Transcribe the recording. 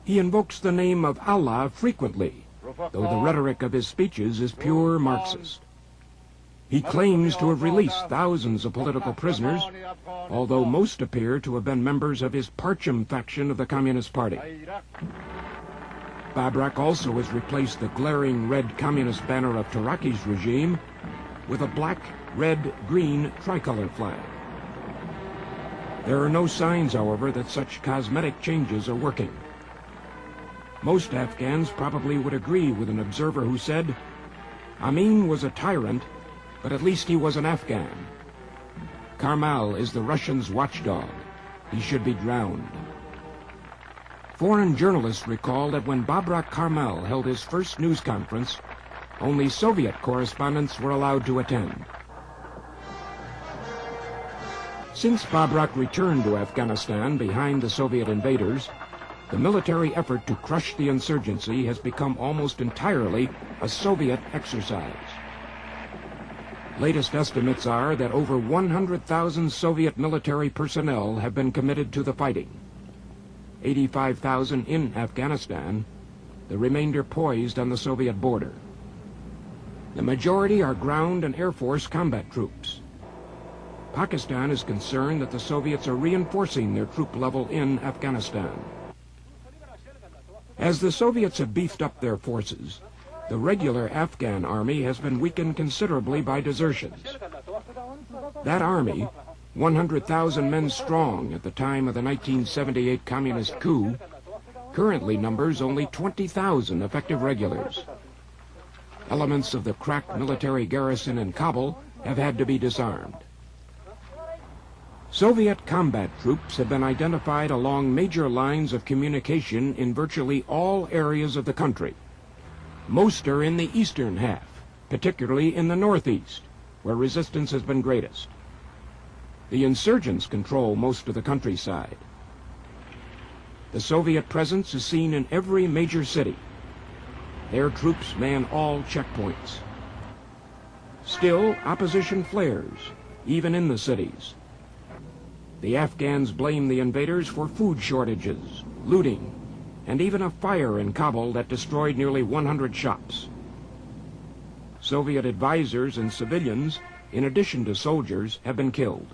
He invokes the name of Allah frequently, though the rhetoric of his speeches is pure Marxist. He claims to have released thousands of political prisoners, although most appear to have been members of his Parcham faction of the Communist Party. Babrak also has replaced the glaring red communist banner of Taraki's regime with a black, red, green tricolor flag. There are no signs, however, that such cosmetic changes are working. Most Afghans probably would agree with an observer who said, "Amin was a tyrant, but at least he was an Afghan. Karmal is the Russians' watchdog. He should be drowned." Foreign journalists recall that when Babrak Karmal held his first news conference, only Soviet correspondents were allowed to attend. Since Babrak returned to Afghanistan behind the Soviet invaders, the military effort to crush the insurgency has become almost entirely a Soviet exercise. Latest estimates are that over 100,000 Soviet military personnel have been committed to the fighting. 85,000 in Afghanistan, the remainder poised on the Soviet border. The majority are ground and air force combat troops. Pakistan is concerned that the Soviets are reinforcing their troop level in Afghanistan. As the Soviets have beefed up their forces, the regular Afghan army has been weakened considerably by desertions. That army, 100,000 men strong at the time of the 1978 communist coup, currently numbers only 20,000 effective regulars. Elements of the crack military garrison in Kabul have had to be disarmed. Soviet combat troops have been identified along major lines of communication in virtually all areas of the country. Most are in the eastern half, particularly in the northeast, where resistance has been greatest. The insurgents control most of the countryside. The Soviet presence is seen in every major city. Their troops man all checkpoints. Still, opposition flares, even in the cities. The Afghans blame the invaders for food shortages, looting, and even a fire in Kabul that destroyed nearly 100 shops. Soviet advisors and civilians, in addition to soldiers, have been killed.